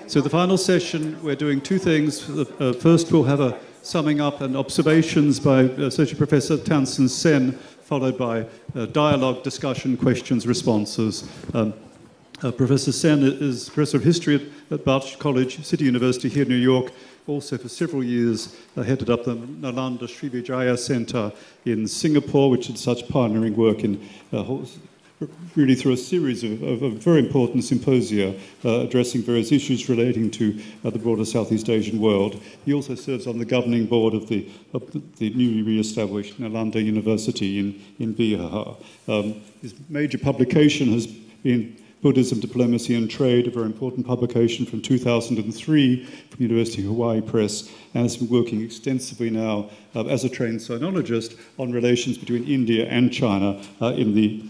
So the final session, we're doing two things. First, we'll have a summing up and observations by Associate Professor Tansen Sen, followed by dialogue, discussion, questions, responses. Professor Sen is Professor of History at Barch College, City University here in New York. Also for several years headed up the Nalanda Srivijaya Center in Singapore, which did such pioneering work in really through a series of very important symposia addressing various issues relating to the broader Southeast Asian world. He also serves on the governing board of the newly re-established Nalanda University in Bihar. His major publication has been Buddhism, Diplomacy and Trade, a very important publication from 2003 from University of Hawaii Press, and has been working extensively now as a trained sinologist on relations between India and China in the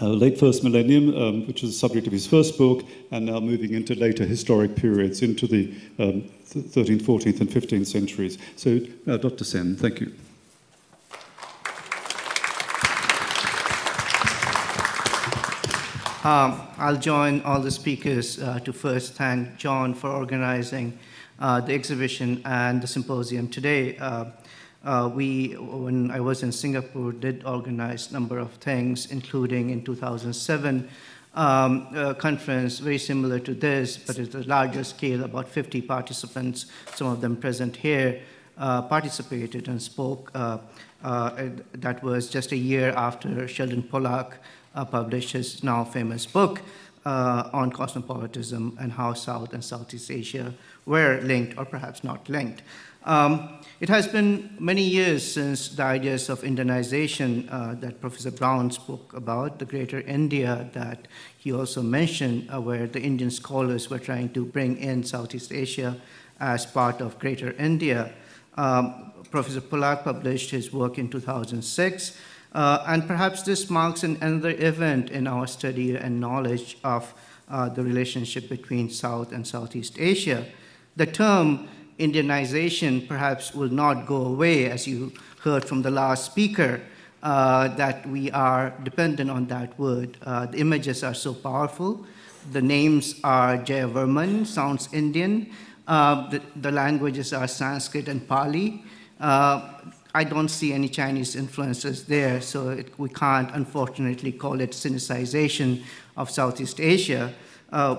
late first millennium, which is the subject of his first book, and now moving into later historic periods, into the 13th, 14th and 15th centuries. So, Dr. Sen, thank you. I'll join all the speakers to first thank John for organizing the exhibition and the symposium today. When I was in Singapore, did organize a number of things, including in 2007, a conference very similar to this, but at a larger scale, about 50 participants, some of them present here, participated and spoke. That was just a year after Sheldon Pollack published his now famous book on cosmopolitanism and how South and Southeast Asia were linked, or perhaps not linked. It has been many years since the ideas of Indianization that Professor Brown spoke about, the Greater India that he also mentioned, where the Indian scholars were trying to bring in Southeast Asia as part of Greater India. Professor Pollack published his work in 2006, and perhaps this marks another event in our study and knowledge of the relationship between South and Southeast Asia. The term Indianization perhaps will not go away, as you heard from the last speaker, that we are dependent on that word. The images are so powerful. The names are Jayavarman, sounds Indian. The languages are Sanskrit and Pali. I don't see any Chinese influences there, so we can't, unfortunately, call it Sinicization of Southeast Asia.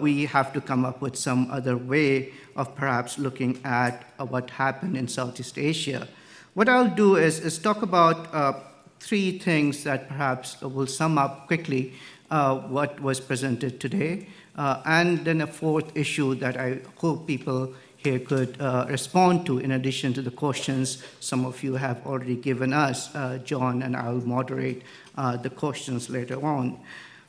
We have to come up with some other way of perhaps looking at what happened in Southeast Asia. What I'll do is talk about three things that perhaps will sum up quickly what was presented today, and then a fourth issue that I hope people here could respond to, in addition to the questions some of you have already given us. John and I will moderate the questions later on.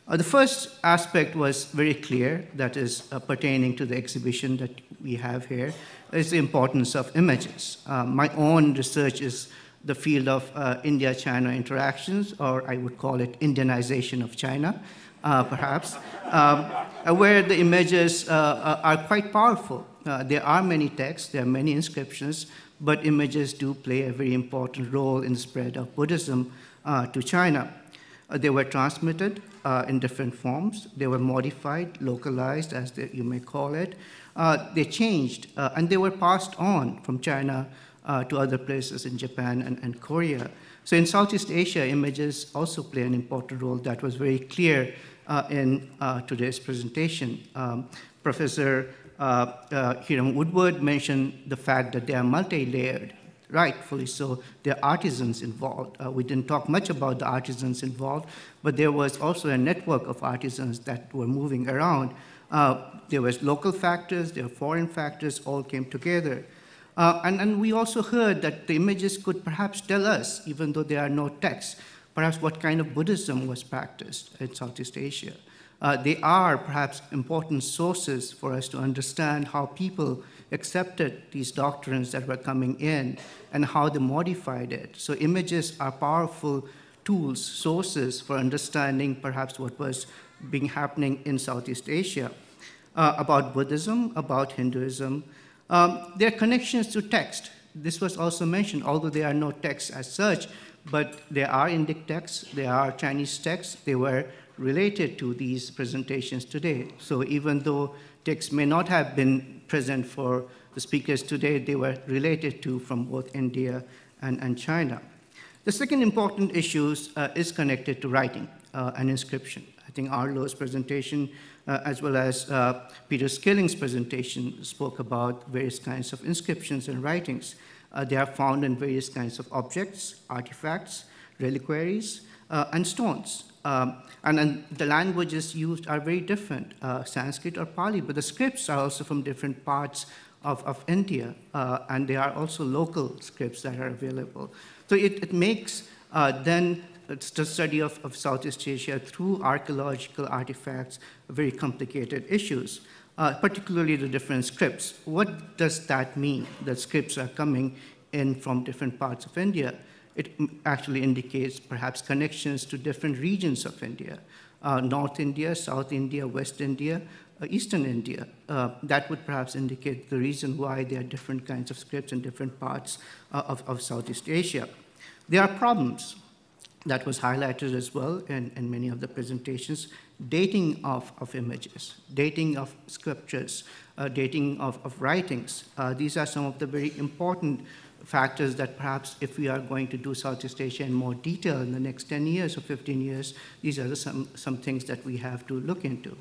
The first aspect was very clear, that is pertaining to the exhibition that we have here, is the importance of images. My own research is the field of India-China interactions, or I would call it Indianization of China, perhaps, where the images are quite powerful. There are many texts, there are many inscriptions, but images do play a very important role in the spread of Buddhism to China. They were transmitted in different forms. They were modified, localized, as you may call it. They changed, and they were passed on from China to other places in Japan and Korea. So in Southeast Asia, images also play an important role. That was very clear in today's presentation. Professor Hiram Woodward mentioned the fact that they are multi-layered. Rightfully so, there are artisans involved. We didn't talk much about the artisans involved, but there was also a network of artisans that were moving around. There was local factors, there were foreign factors, all came together. And we also heard that the images could perhaps tell us, even though there are no texts, perhaps what kind of Buddhism was practiced in Southeast Asia. They are perhaps important sources for us to understand how people accepted these doctrines that were coming in and how they modified it. So images are powerful tools, sources for understanding perhaps what was happening in Southeast Asia. About Buddhism, about Hinduism, their connections to text. This was also mentioned, although there are no texts as such, but there are Indic texts, there are Chinese texts, they were related to these presentations today. So even though texts may not have been present for the speakers today, they were related to from both India and China. The second important issue is connected to writing and inscription. I think Arlo's presentation, as well as Peter Skilling's presentation, spoke about various kinds of inscriptions and writings. They are found in various kinds of objects, artifacts, reliquaries, and stones. And the languages used are very different, Sanskrit or Pali, but the scripts are also from different parts of India, and they are also local scripts that are available. So it makes then the study of Southeast Asia through archaeological artifacts very complicated issues, particularly the different scripts. What does that mean, that scripts are coming in from different parts of India? It actually indicates perhaps connections to different regions of India, North India, South India, West India, Eastern India. That would perhaps indicate the reason why there are different kinds of scripts in different parts of Southeast Asia. There are problems that was highlighted as well in many of the presentations: dating of images, dating of scriptures, dating of writings. These are some of the very important factors that perhaps if we are going to do Southeast Asia in more detail in the next 10 years or 15 years, these are some things that we have to look into.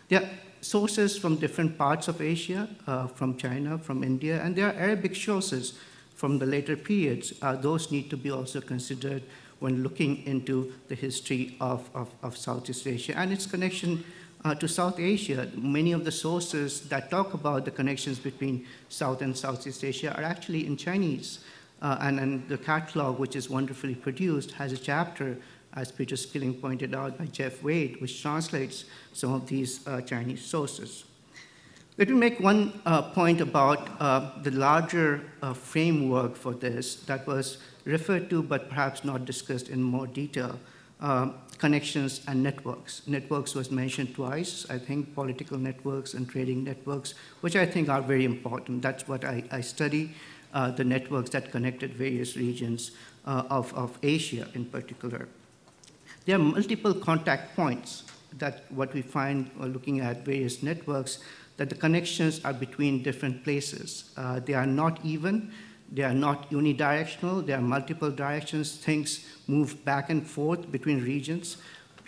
There are sources from different parts of Asia, from China, from India, and there are Arabic sources from the later periods. Those need to be also considered when looking into the history of Southeast Asia and its connection to South Asia. Many of the sources that talk about the connections between South and Southeast Asia are actually in Chinese. And the catalog, which is wonderfully produced, has a chapter, as Peter Skilling pointed out, by Jeff Wade, which translates some of these Chinese sources. Let me make one point about the larger framework for this that was referred to but perhaps not discussed in more detail. Connections and networks. Networks was mentioned twice, I think, political networks and trading networks, which I think are very important. That's what I study, the networks that connected various regions of Asia in particular. There are multiple contact points that what we find looking at various networks, that the connections are between different places. They are not even. They are not unidirectional. There are multiple directions. Things move back and forth between regions.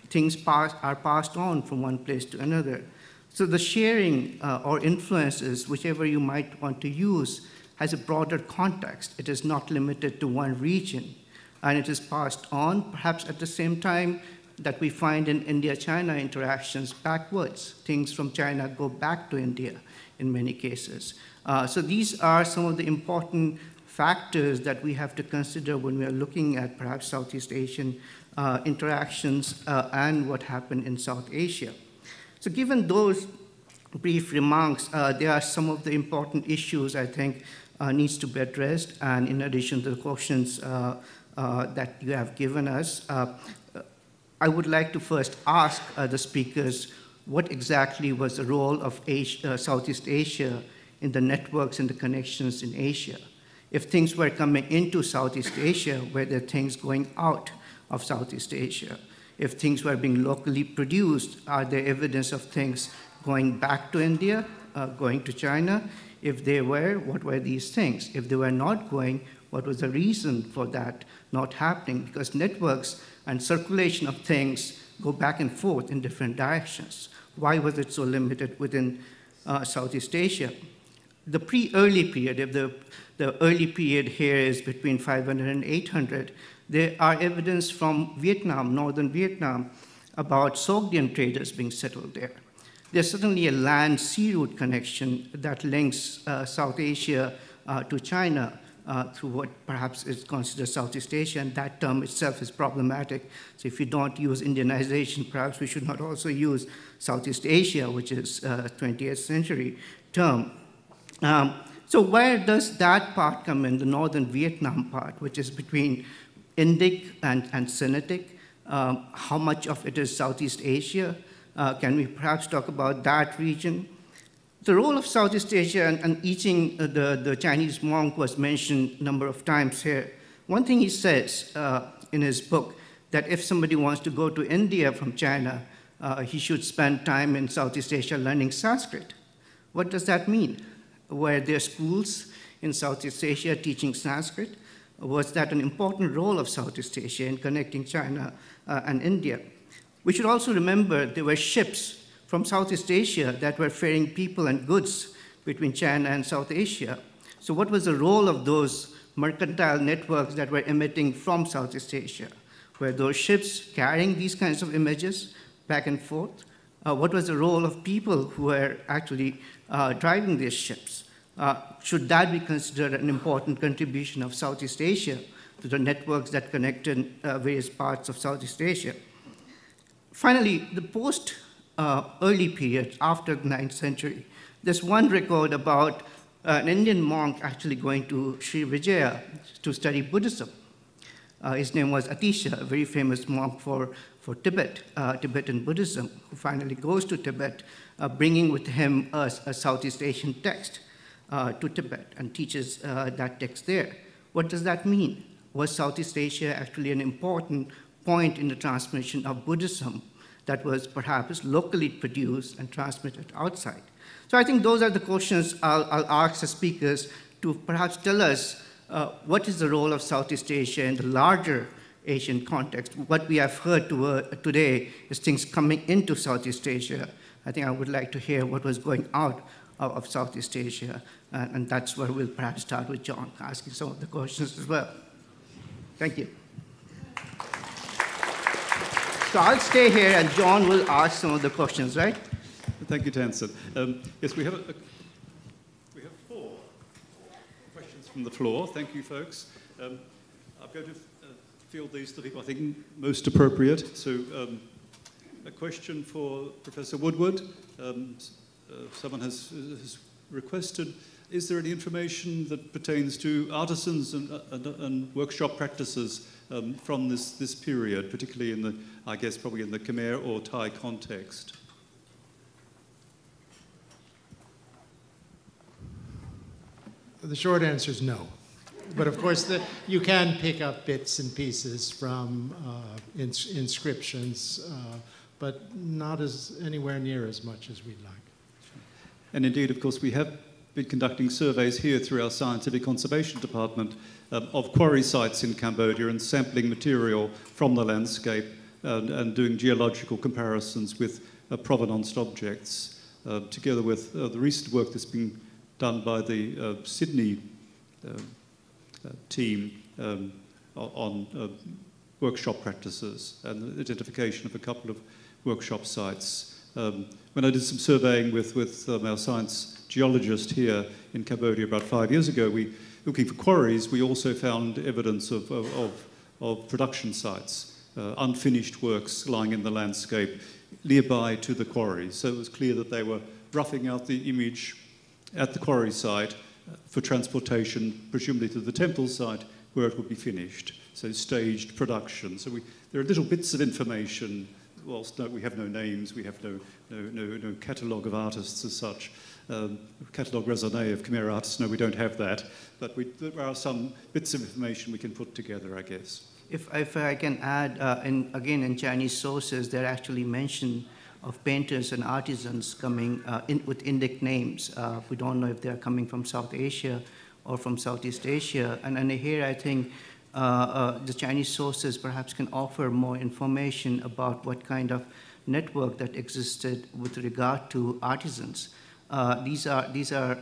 Things are passed on from one place to another. So the sharing or influences, whichever you might want to use, has a broader context. It is not limited to one region. And it is passed on, perhaps at the same time that we find in India-China interactions backwards. Things from China go back to India in many cases. So these are some of the important factors that we have to consider when we are looking at perhaps Southeast Asian interactions and what happened in South Asia. So given those brief remarks, there are some of the important issues I think needs to be addressed, and in addition to the questions that you have given us, I would like to first ask the speakers what exactly was the role of Southeast Asia in the networks and the connections in Asia. If things were coming into Southeast Asia, were there things going out of Southeast Asia? If things were being locally produced, are there evidence of things going back to India, going to China? If they were, what were these things? If they were not going, what was the reason for that not happening? Because networks and circulation of things go back and forth in different directions. Why was it so limited within Southeast Asia? The pre-early period, if the early period here is between 500 and 800, there are evidence from Vietnam, northern Vietnam, about Sogdian traders being settled there. There's certainly a land-sea route connection that links South Asia to China through what perhaps is considered Southeast Asia, and that term itself is problematic. So if you don't use Indianization, perhaps we should not also use Southeast Asia, which is a 20th century term. So where does that part come in, the northern Vietnam part, which is between Indic and Sinitic? How much of it is Southeast Asia? Can we perhaps talk about that region? The role of Southeast Asia and eating the Chinese monk was mentioned a number of times here. One thing he says in his book, that if somebody wants to go to India from China, he should spend time in Southeast Asia learning Sanskrit. What does that mean? Were there schools in Southeast Asia teaching Sanskrit? Was that an important role of Southeast Asia in connecting China and India? We should also remember there were ships from Southeast Asia that were ferrying people and goods between China and South Asia. So what was the role of those mercantile networks that were emitting from Southeast Asia? Were those ships carrying these kinds of images back and forth? What was the role of people who were actually driving these ships? Should that be considered an important contribution of Southeast Asia to the networks that connected various parts of Southeast Asia? Finally, the post-early period after the 9th century, there's one record about an Indian monk actually going to Sri Vijaya to study Buddhism. His name was Atisha, a very famous monk for Tibet, Tibetan Buddhism, who finally goes to Tibet, bringing with him a Southeast Asian text to Tibet and teaches that text there. What does that mean? Was Southeast Asia actually an important point in the transmission of Buddhism that was perhaps locally produced and transmitted outside? So I think those are the questions I'll ask the speakers to perhaps tell us what is the role of Southeast Asia in the larger Asian context. What we have heard today is things coming into Southeast Asia. I think I would like to hear what was going out of Southeast Asia, and that's where we'll perhaps start with John, asking some of the questions as well. Thank you. So I'll stay here, and John will ask some of the questions, right? Thank you, Tansen. Yes, we have 4 questions from the floor. Thank you, folks. I'm going to field these to people I think most appropriate. So a question for Professor Woodward. Someone has requested, is there any information that pertains to artisans and workshop practices from this period, particularly in the, I guess, probably in the Khmer or Thai context? The short answer is no. But of course, you can pick up bits and pieces from inscriptions, but not anywhere near as much as we'd like. And indeed, of course, we have been conducting surveys here through our Scientific Conservation Department of quarry sites in Cambodia and sampling material from the landscape and doing geological comparisons with provenance objects, together with the recent work that's been done by the Sydney team on workshop practices and the identification of a couple of workshop sites. When I did some surveying with our science geologist here in Cambodia about 5 years ago, looking for quarries, we also found evidence of production sites, unfinished works lying in the landscape nearby to the quarries. So it was clear that they were roughing out the image at the quarry site for transportation, presumably to the temple site, where it would be finished. So staged production. So there are little bits of information. Whilst we have no names, we have no catalogue of artists as such. Catalogue raisonné of Khmer artists, no, we don't have that. But there are some bits of information we can put together, I guess. If I can add, again, in Chinese sources, there are actually mention of painters and artisans coming with Indic names. We don't know if they're coming from South Asia or from Southeast Asia. And here, I think, the Chinese sources perhaps can offer more information about what kind of network that existed with regard to artisans. These are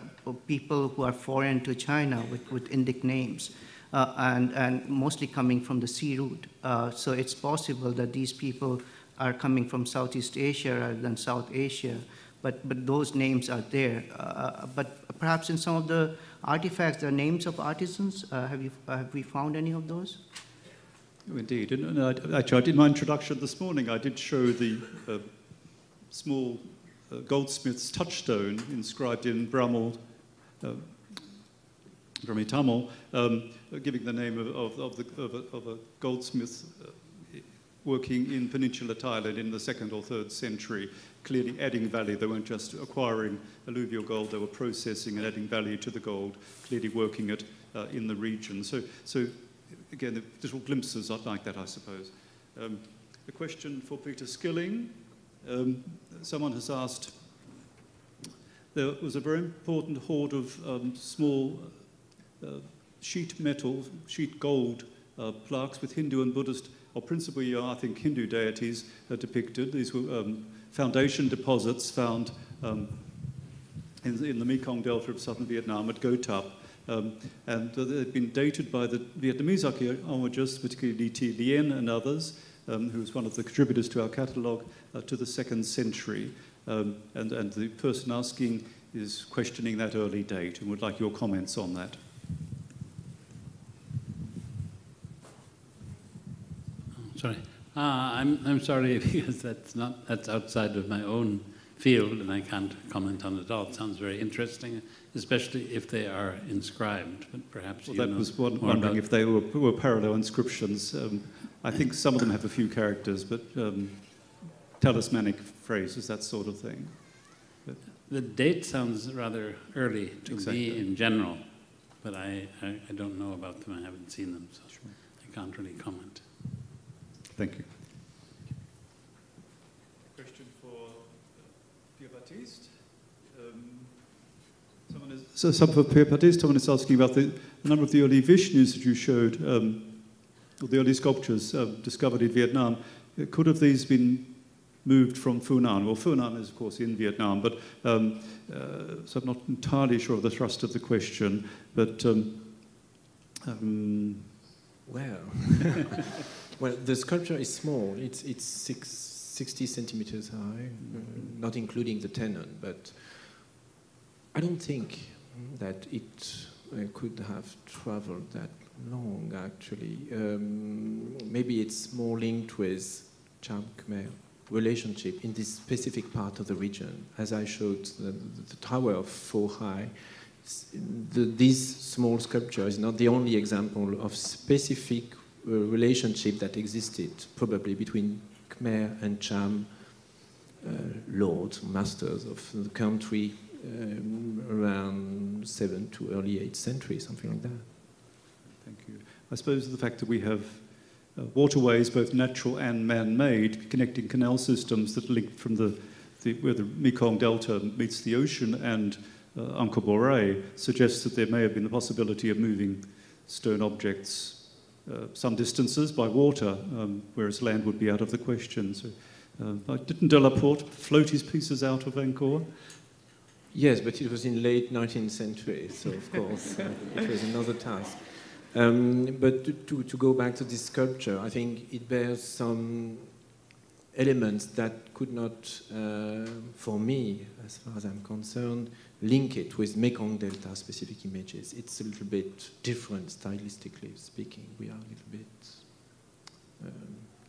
people who are foreign to China with Indic names and mostly coming from the sea route. So it's possible that these people are coming from Southeast Asia rather than South Asia, but those names are there. But perhaps in some of the artifacts, there are names of artisans. Have we found any of those? Oh, indeed. And actually, I did my introduction this morning. I did show the small goldsmith's touchstone inscribed in Brahmi Tamil, giving the name of a goldsmith working in Peninsular Thailand in the 2nd or 3rd century, clearly adding value. They weren't just acquiring alluvial gold, they were processing and adding value to the gold, clearly working it in the region. So again, little glimpses like that, I suppose. A question for Peter Skilling. Someone has asked, there was a very important hoard of small sheet metal, sheet gold plaques with Hindu and Buddhist, or principally, I think, Hindu deities depicted. These were foundation deposits found in the Mekong Delta of southern Vietnam at Go Tap. And they've been dated by the Vietnamese archaeologists, particularly Li Thi Lien and others, who was one of the contributors to our catalogue, to the 2nd century. And the person asking is questioning that early date and would like your comments on that. Sorry. I'm sorry because that's outside of my own field and I can't comment on it all. It sounds very interesting, especially if they are inscribed. But perhaps well, that was wondering if they were parallel inscriptions. I think some of them have a few characters, but talismanic phrases, that sort of thing. But the date sounds rather early to me in general, but I don't know about them. I haven't seen them, so sure. I can't really comment. Thank you. Question for Pierre Baptiste. For Pierre Baptiste, someone is asking about the number of the early Vishnus that you showed, or the early sculptures discovered in Vietnam. Could have these been moved from Funan? Well, Funan is, of course, in Vietnam, but so I'm not entirely sure of the thrust of the question. But well. Well, the sculpture is small. It's 60 centimeters high, not including the tenon. But I don't think that it could have traveled that long, actually. Maybe it's more linked with Cham-Khmer relationship in this specific part of the region. As I showed, the Tower of Pho Hai, this small sculpture is not the only example of specific relationship that existed probably between Khmer and Cham lords, masters of the country around 7th to early 8th century, something like that. Thank you. I suppose the fact that we have waterways, both natural and man-made, connecting canal systems that link from where the Mekong Delta meets the ocean and Angkor Boré suggests that there may have been the possibility of moving stone objects some distances by water, whereas land would be out of the question. So, didn't de la Porte float his pieces out of Angkor? Yes, but it was in late 19th century, so of course it was another task. But to go back to this sculpture, I think it bears some elements that could not, for me, as far as I'm concerned, link it with Mekong Delta specific images. It's a little bit different stylistically speaking. We are a little bit,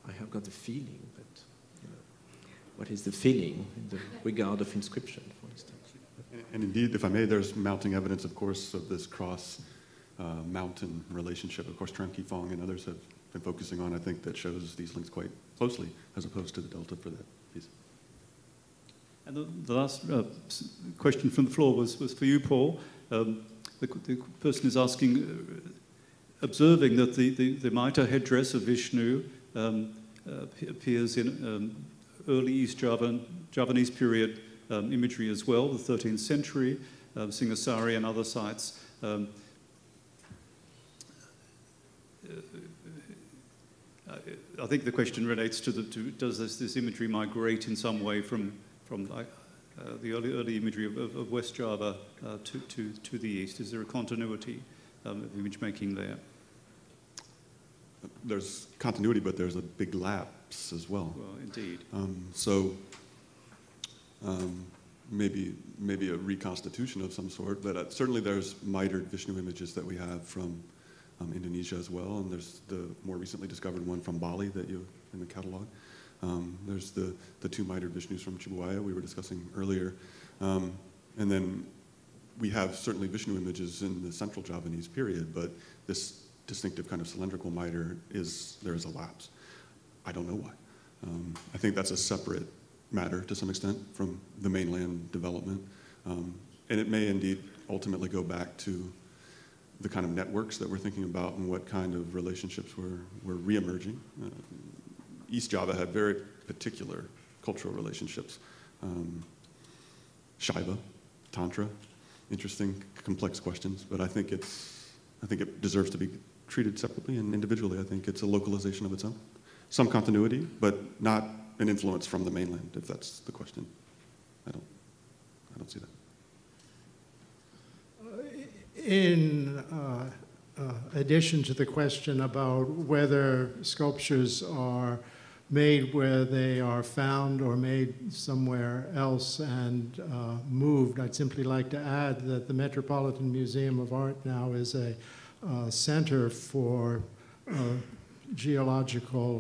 I have got the feeling, but what is the feeling in the regard of inscription, for instance? And indeed, if I may, there's mounting evidence, of course, of this cross-mountain relationship. Of course, Tran Ki Fong and others have been focusing on, I think, that shows these links quite closely, as opposed to the delta for that piece. And the last question from the floor was for you, Paul. The person is asking, observing that the mitre headdress of Vishnu appears in early East Javanese period imagery as well, the 13th century, Singasari and other sites. I think the question relates to does this imagery migrate in some way from the early imagery of West Java to the east? Is there a continuity of image making there? There's continuity, but there's a big lapse as well. Well, indeed. Maybe a reconstitution of some sort, but certainly there's mitered Vishnu images that we have from Indonesia as well, and there's the more recently discovered one from Bali that you in the catalog. There's the two mitered Vishnus from Chibuaya we were discussing earlier, and then we have certainly Vishnu images in the Central Javanese period, but this distinctive kind of cylindrical mitre there is a lapse. I don't know why. I think that's a separate matter to some extent from the mainland development, and it may indeed ultimately go back to the kind of networks that we're thinking about and what kind of relationships were re-emerging. East Java had very particular cultural relationships. Shiva, Tantra, interesting, complex questions, but I think it deserves to be treated separately and individually. I think it's a localization of its own. Some continuity, but not an influence from the mainland, if that's the question. I don't see that. In addition to the question about whether sculptures are made where they are found or made somewhere else and moved, I'd simply like to add that the Metropolitan Museum of Art now is a center for geological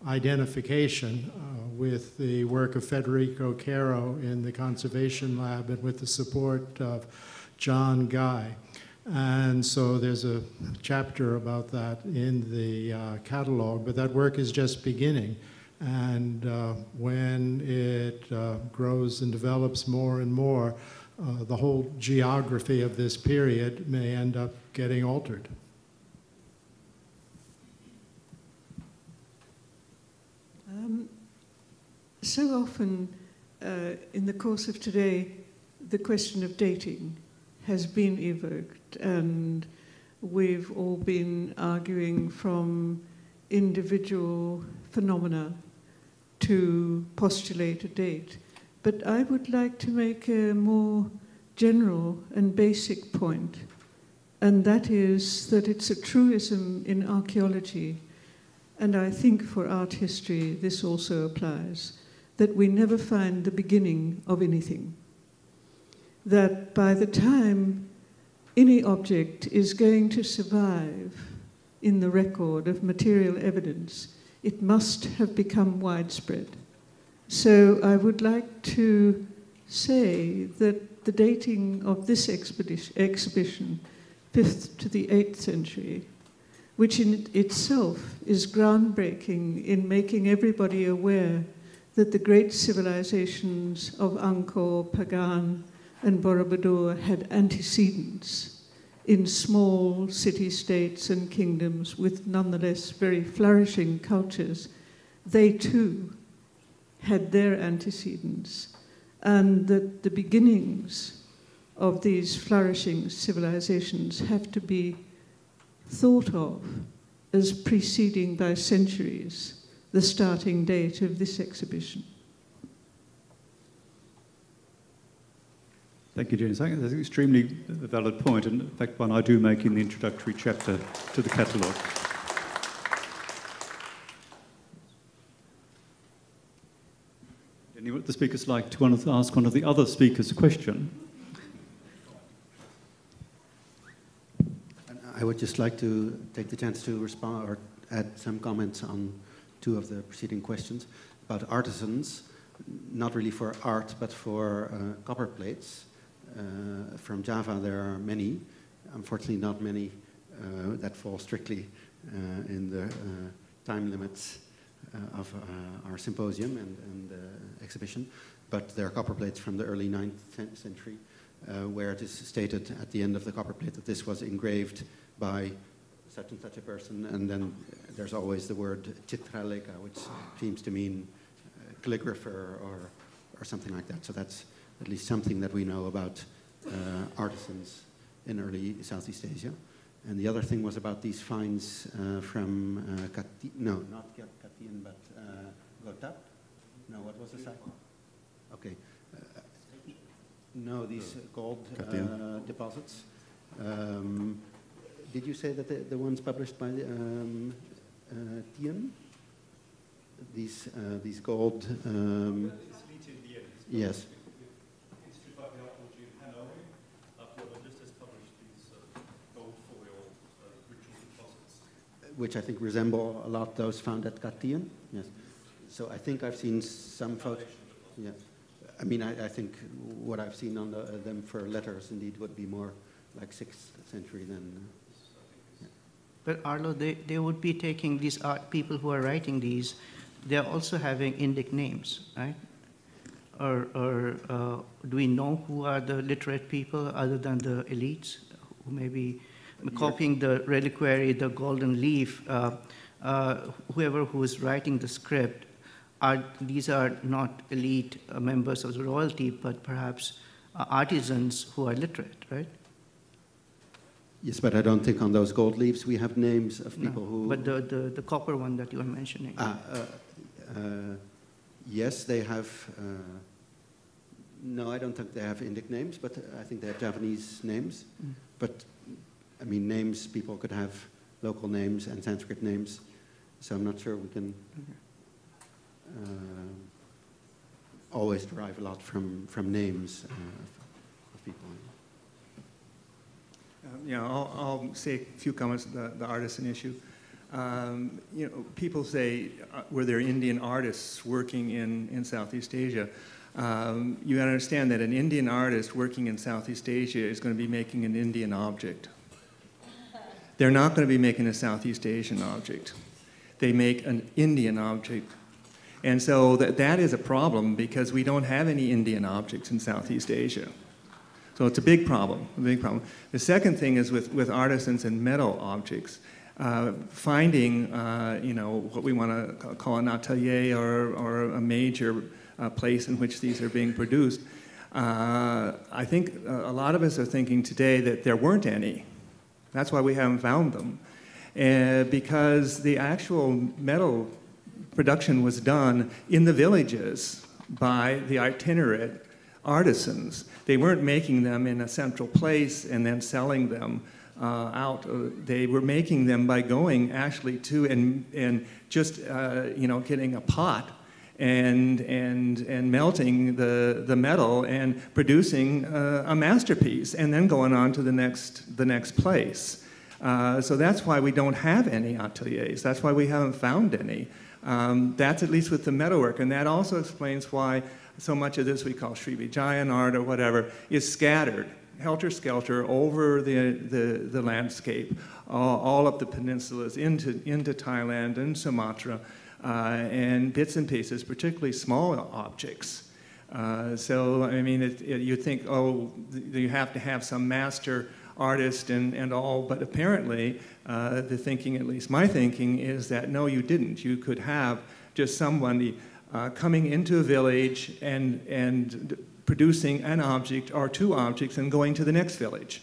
identification with the work of Federico Caro in the Conservation Lab and with the support of John Guy. And so there's a chapter about that in the catalog, but that work is just beginning. And when it grows and develops more and more, the whole geography of this period may end up getting altered. So often in the course of today, the question of dating has been evoked, and we've all been arguing from individual phenomena to postulate a date. But I would like to make a more general and basic point, and that is that it's a truism in archaeology, and I think for art history this also applies, that we never find the beginning of anything. That by the time any object is going to survive in the record of material evidence, it must have become widespread. So I would like to say that the dating of this exhibition, 5th to the 8th century, which in itself is groundbreaking in making everybody aware that the great civilizations of Angkor, Pagan, and Borobudur had antecedents in small city-states and kingdoms with nonetheless very flourishing cultures. They too had their antecedents, and that the beginnings of these flourishing civilizations have to be thought of as preceding by centuries the starting date of this exhibition. Thank you, Jenny. I think that's an extremely valid point, and in fact one I do make in the introductory chapter to the catalogue. Any of the speakers like to ask one of the other speakers a question? I would just like to take the chance to respond or add some comments on two of the preceding questions about artisans, not really for art, but for copper plates. From Java, there are many, unfortunately not many that fall strictly in the time limits of our symposium and exhibition, but there are copper plates from the early 9th century where it is stated at the end of the copper plate that this was engraved by such and such a person, and then there's always the word chitraleka, which seems to mean calligrapher or something like that. So that's at least something that we know about artisans in early Southeast Asia. And the other thing was about these finds from no, not Katian, but Gotap. No, what was the site? Okay. No, these gold deposits. Did you say that the ones published by Tien? These gold. Yes. Which I think resemble a lot those found at Katian. Yes. So I think I've seen some photos. Yeah. I mean, I think what I've seen on them for letters indeed would be more like 6th century than. Yeah. But Arlo, they would be taking these art people who are writing these. They're also having Indic names, right? Or do we know who are the literate people other than the elites who may be copying the reliquary, the golden leaf, whoever who is writing the script? these are not elite members of the royalty, but perhaps artisans who are literate, right? Yes, but I don't think on those gold leaves we have names of people who... But the copper one that you were mentioning. Yes, they have... no, I don't think they have Indic names, but I think they have Javanese names. Mm. But, I mean, names, people could have local names and Sanskrit names, so I'm not sure we can always derive a lot from names of people. Yeah, I'll say a few comments on the artisan issue. You know, people say, were there Indian artists working in Southeast Asia? You got to understand that an Indian artist working in Southeast Asia is going to be making an Indian object. They're not going to be making a Southeast Asian object. They make an Indian object. And so that is a problem because we don't have any Indian objects in Southeast Asia. So it's a big problem, a big problem. The second thing is with artisans and metal objects, finding, you know, what we want to call an atelier or a major place in which these are being produced. I think a lot of us are thinking today that there weren't any. That's why we haven't found them. Because the actual metal production was done in the villages by the itinerant artisans. They weren't making them in a central place and then selling them out. They were making them by going actually to and just you know, getting a pot and melting the metal and producing a masterpiece and then going on to the next place. So that's why we don't have any ateliers. That's why we haven't found any. That's at least with the metalwork, and that also explains why so much of this we call Srivijayan art or whatever is scattered, helter-skelter over the landscape, all up the peninsulas into Thailand and Sumatra, and bits and pieces, particularly small objects. So, I mean, you think, oh, you have to have some master artist and all, but apparently the thinking, at least my thinking, is that no, you didn't. You could have just somebody coming into a village and producing an object or two objects and going to the next village.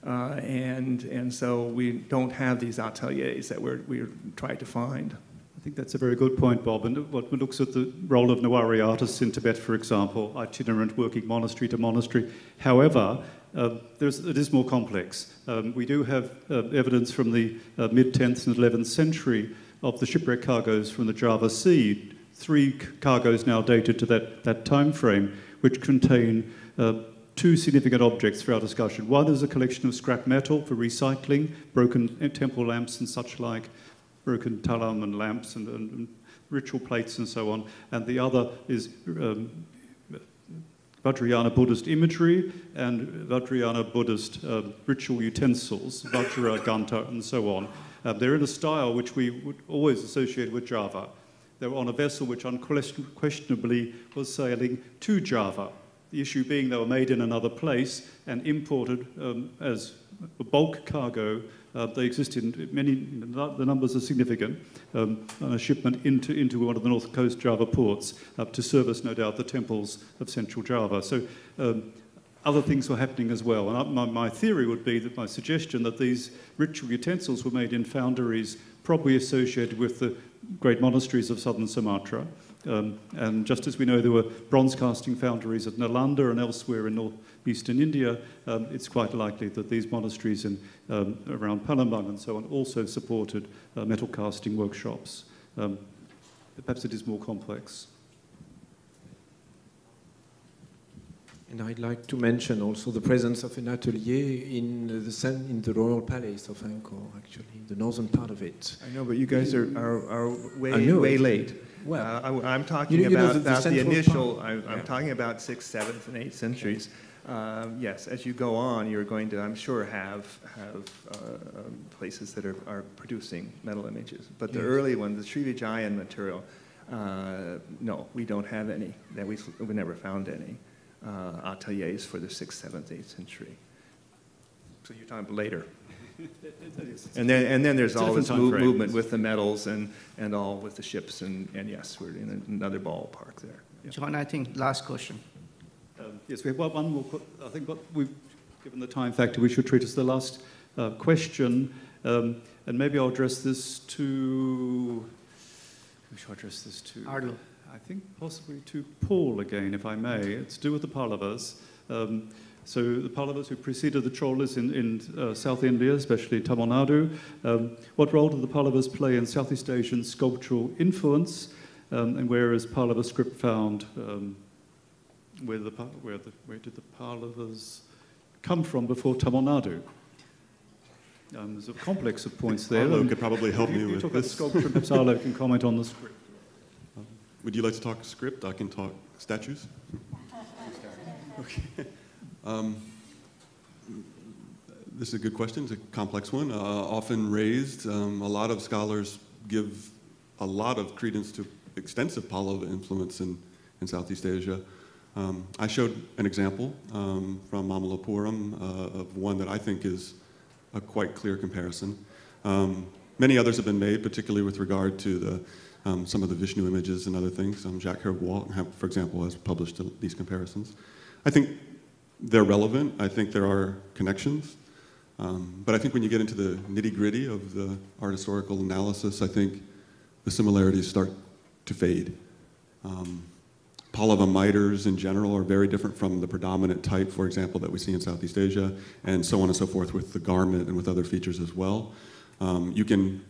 And so we don't have these ateliers that we're trying to find. I think that's a very good point, Bob. And what looks at the role of Nawari artists in Tibet, for example, itinerant, working monastery to monastery. However, it is more complex. We do have evidence from the mid-10th and 11th century of the shipwreck cargoes from the Java Sea. 3 cargoes now dated to that time frame, which contain 2 significant objects for our discussion. One is a collection of scrap metal for recycling, broken temple lamps and such like, broken talam and lamps and ritual plates and so on. And the other is Vajrayana Buddhist imagery and Vajrayana Buddhist ritual utensils, Vajra, Ganta, and so on. They're in a style which we would always associate with Java. They were on a vessel which unquestionably was sailing to Java. The issue being they were made in another place and imported as a bulk cargo. They exist in many, the numbers are significant, on a shipment into one of the North Coast Java ports to service, no doubt, the temples of central Java. So other things were happening as well. And my theory would be that my suggestion that these ritual utensils were made in foundries probably associated with the great monasteries of southern Sumatra. And just as we know there were bronze casting foundries at Nalanda and elsewhere in northeastern India, it's quite likely that these monasteries around Palembang and so on also supported metal casting workshops. Perhaps it is more complex. And I'd like to mention also the presence of an atelier in the Royal Palace of Angkor, actually, the northern part of it. I know, but you guys are way late. Well, I'm talking about the initial. I'm talking about 6th, 7th, and 8th centuries. Yes, as you go on, you're going to, I'm sure, have places that are producing metal images. But the early ones, the Srivijayan material, no, we don't have any. We never found any ateliers for the 6th, 7th, 8th century. So you're talking about later. And then there's all this movement frame. with the metals and all with the ships, and yes, we're in another ballpark there. Yeah. John, I think last question. Yes, we have one more. I think given the time factor, we should treat as the last question. And maybe I'll address this to... Who should I address this to? Arlo. I think possibly to Paul again, if I may. It's to do with the Pallavas. So the Pallavas who preceded the Cholas in South India, especially Tamil Nadu. What role do the Pallavas play in Southeast Asian sculptural influence? And where is Pallava script found? Where did the Pallavas come from before Tamil Nadu? There's a complex of points there. Arlo could probably help me with talk this. about sculpture, perhaps Arlo can comment on the script. Would you like to talk script? I can talk statues. Okay. This is a good question. It's a complex one, often raised. A lot of scholars give a lot of credence to extensive Pallava influence in Southeast Asia. I showed an example from Mamallapuram of one that I think is a quite clear comparison. Many others have been made, particularly with regard to some of the Vishnu images and other things. Jacques Herbois, for example, has published these comparisons. I think they're relevant. I think there are connections. But I think when you get into the nitty-gritty of the art historical analysis, I think the similarities start to fade. Pallava miters in general are very different from the predominant type, for example, that we see in Southeast Asia, and so on and so forth with the garment and with other features as well. You can,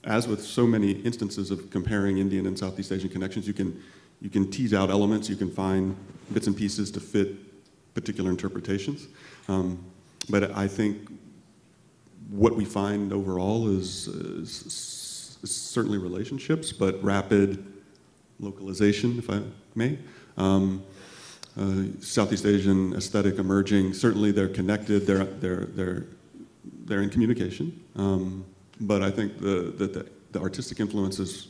as with so many instances of comparing Indian and Southeast Asian connections, you can tease out elements, you can find bits and pieces to fit particular interpretations. But I think what we find overall is certainly relationships, but rapid localization, if I may. Southeast Asian aesthetic emerging, certainly they're connected, they're in communication. But I think the artistic influences,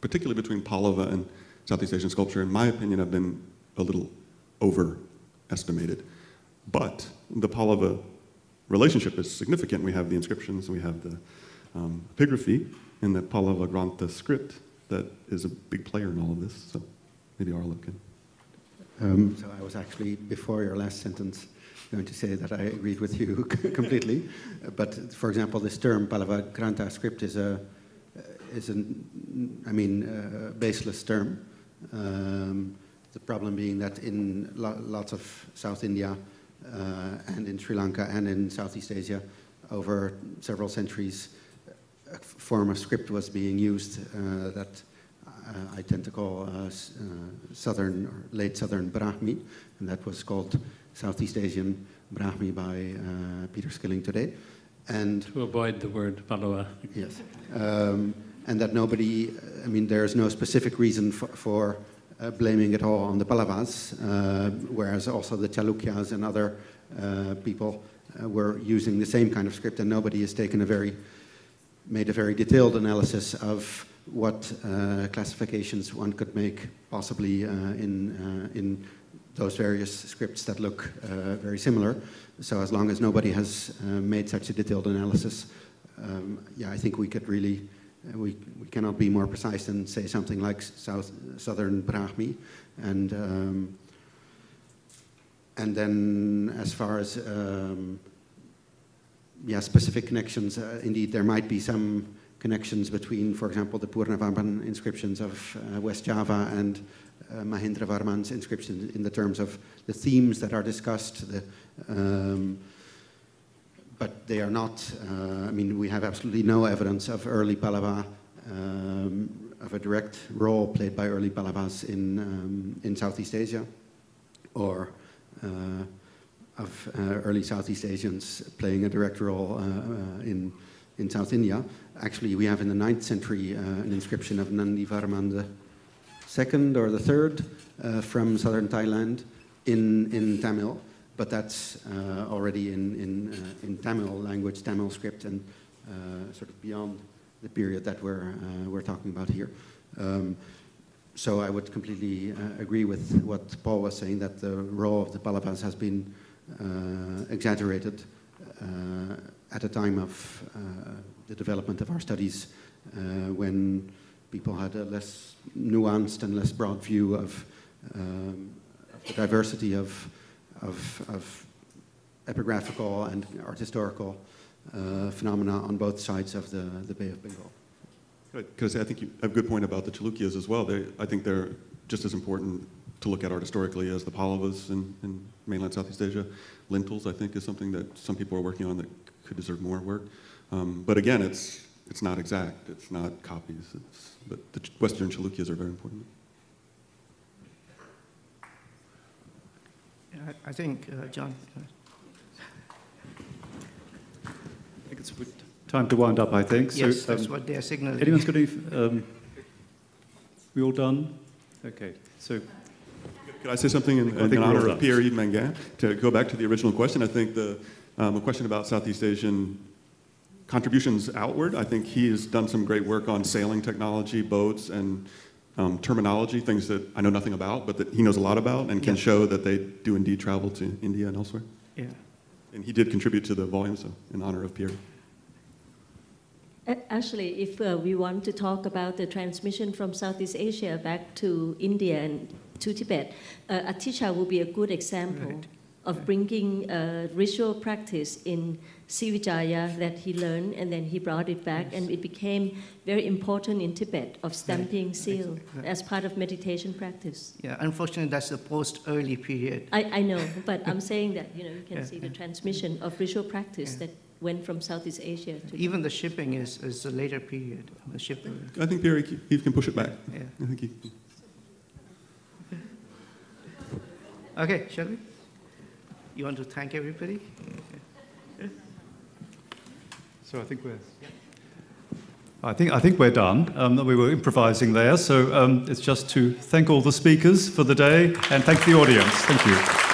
particularly between Pallava and Southeast Asian sculpture, in my opinion, have been a little overestimated. But the Pallava relationship is significant. We have the inscriptions, we have the epigraphy in the Pallava Grantha script that is a big player in all of this. So maybe Arlo can. So I was actually, before your last sentence, going to say that I agreed with you completely. But for example, this term Pallava Grantha script is a baseless term. The problem being that in lots of South India and in Sri Lanka and in Southeast Asia, over several centuries, a form of script was being used that I tend to call Southern or late Southern Brahmi, and that was called Southeast Asian Brahmi by Peter Skilling today. And to avoid the word Pallava. Yes. And that nobody, there's no specific reason for blaming it all on the Pallavas, whereas also the Chalukyas and other people were using the same kind of script, and nobody has made a very detailed analysis of what classifications one could make possibly in those various scripts that look very similar. So as long as nobody has made such a detailed analysis, I think we could really, we cannot be more precise than say something like Southern Brahmi. And then as far as specific connections, indeed there might be some connections between, for example, the Purnavarman inscriptions of West Java and Mahendravarman's inscriptions in the terms of the themes that are discussed. But they are not, we have absolutely no evidence of early Pallava, of a direct role played by early Pallavas in Southeast Asia, or of early Southeast Asians playing a direct role in South India. Actually, we have in the 9th century an inscription of Nandivarman II or the III from southern Thailand in Tamil, but that's already in Tamil language, Tamil script, and sort of beyond the period that we're talking about here. So I would completely agree with what Paul was saying, that the role of the Pallavas has been exaggerated at a time of the development of our studies, when people had a less nuanced and less broad view of the diversity of epigraphical and art historical phenomena on both sides of the Bay of Bengal. Because I think you have a good point about the Chalukyas as well. I think they're just as important to look at art historically as the Pallavas in mainland Southeast Asia. Lintels, I think, is something that some people are working on that could deserve more work. But again, it's not exact. It's not copies. But the Western Chalukyas are very important. I think, John. I think it's time to wind up, I think. Yes, so, that's what they are signaling. Anyone's got any... we all done? Okay, so... Could I say something in honor of Pierre-Yves Manguin? To go back to the original question, I think the question about Southeast Asian contributions outward, I think he has done some great work on sailing technology, boats, and terminology, things that I know nothing about, but that he knows a lot about, and can show that they do indeed travel to India and elsewhere. Yeah. And he did contribute to the volume, so in honor of Pierre. Actually, if we want to talk about the transmission from Southeast Asia back to India and to Tibet, Atisha would be a good example of bringing ritual practice in Srivijaya that he learned, and then he brought it back, and it became very important in Tibet of stamping seal as part of meditation practice. Yeah, unfortunately, that's the post-early period. I know, but I'm saying that you can see the transmission of ritual practice that went from Southeast Asia to... Even the shipping is a later period. The shipping. I think Pierre-Yves can push it back. Yeah. I think he... Okay, shall we? You want to thank everybody? So I think we're done. We were improvising there, so it's just to thank all the speakers for the day and thank the audience. Thank you.